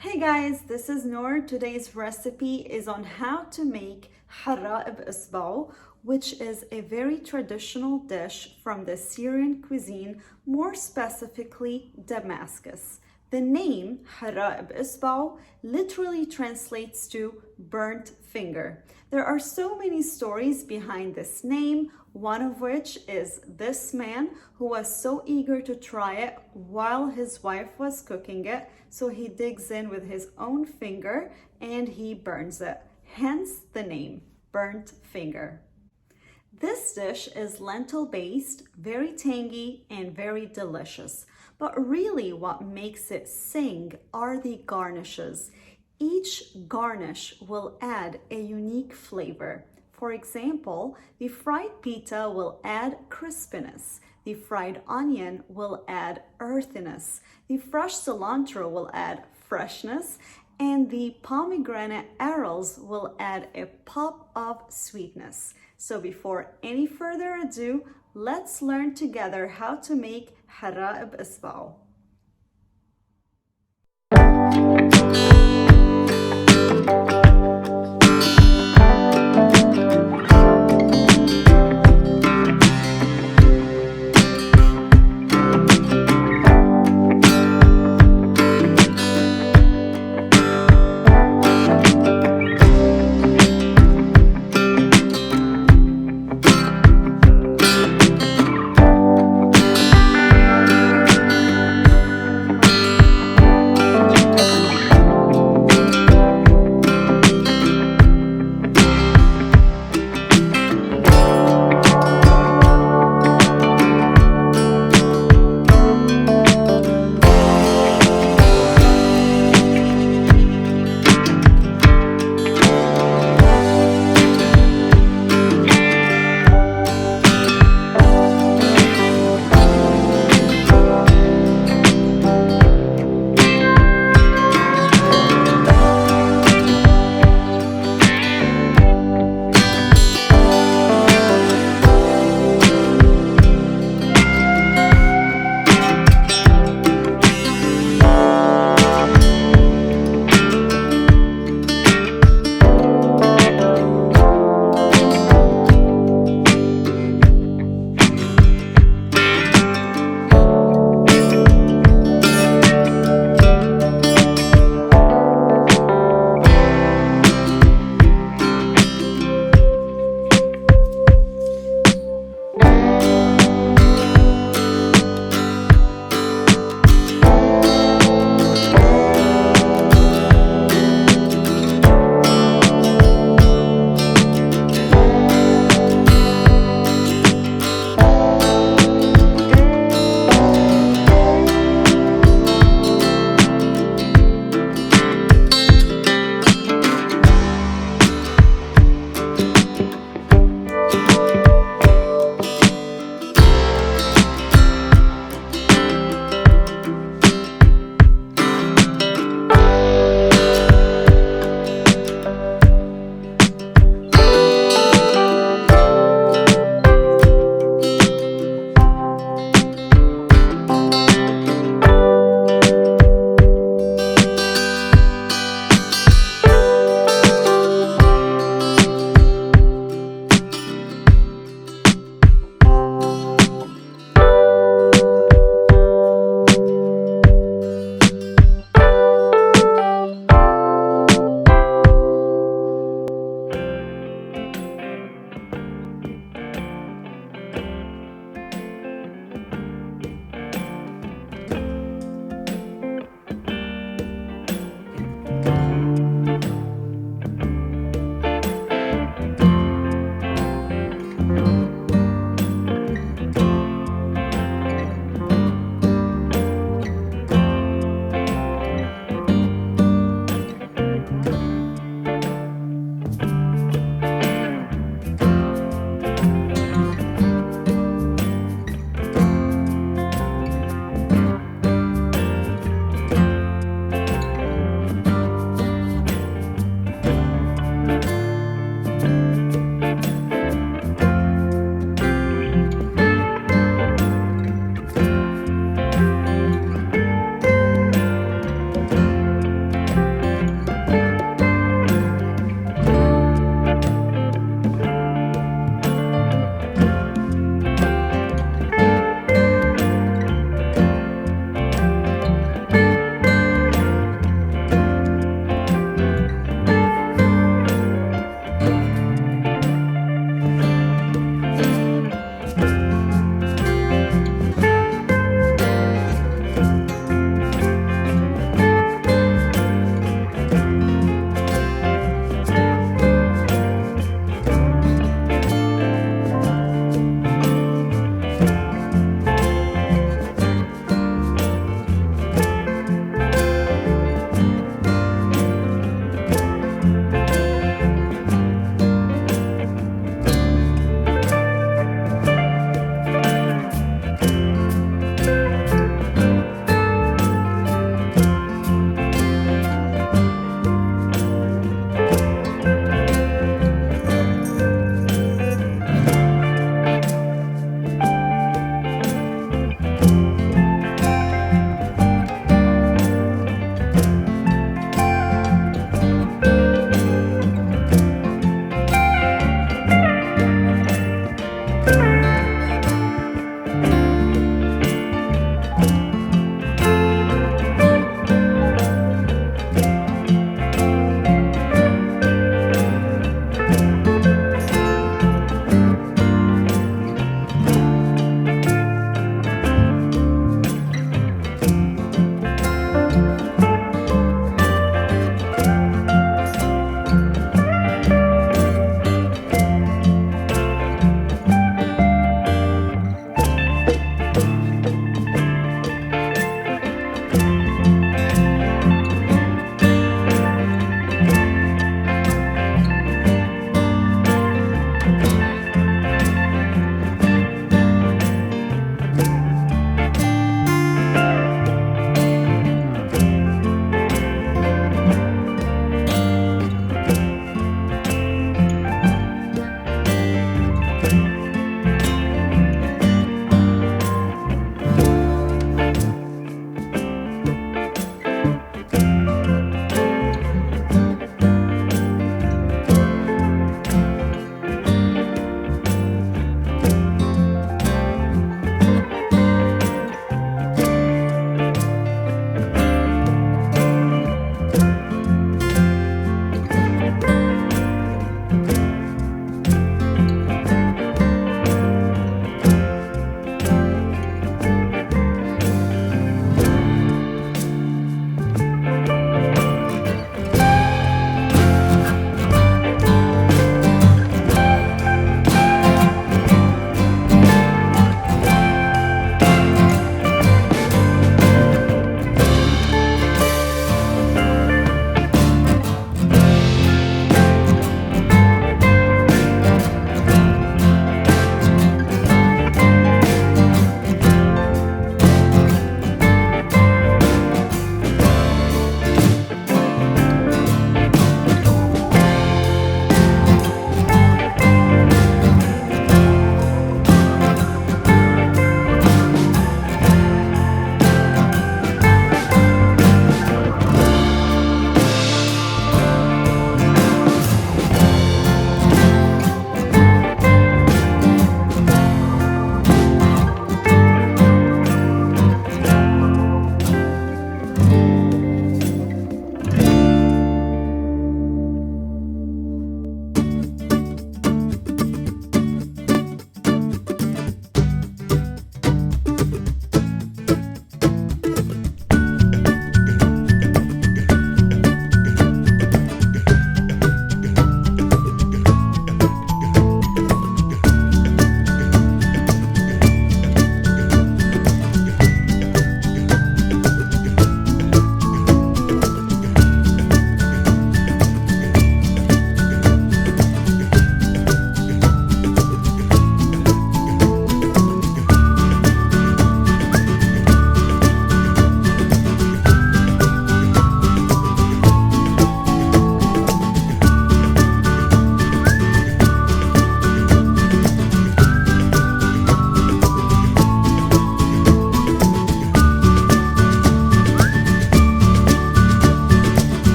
Hey guys, this is Noor. Today's recipe is on how to make Harraa Osbao, which is a very traditional dish from the Syrian cuisine, more specifically Damascus. The name Harraa Osbao literally translates to burnt finger. There are so many stories behind this name, one of which is this man who was so eager to try it while his wife was cooking it, so he digs in with his own finger and he burns it. Hence the name, burnt finger. This dish is lentil based, very tangy and very delicious. But really what makes it sing are the garnishes. Each garnish will add a unique flavor. For example, the fried pita will add crispiness. The fried onion will add earthiness. The fresh cilantro will add freshness. And the pomegranate arils will add a pop of sweetness. So before any further ado, let's learn together how to make Harraa Osbao.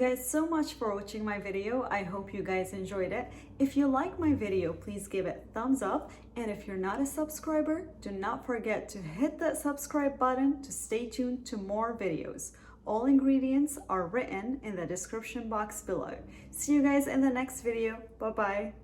guys so much for watching my video. I hope you guys enjoyed it. If you like my video, please give it a thumbs up. And if you're not a subscriber, do not forget to hit that subscribe button to stay tuned to more videos. All ingredients are written in the description box below. See you guys in the next video. Bye bye.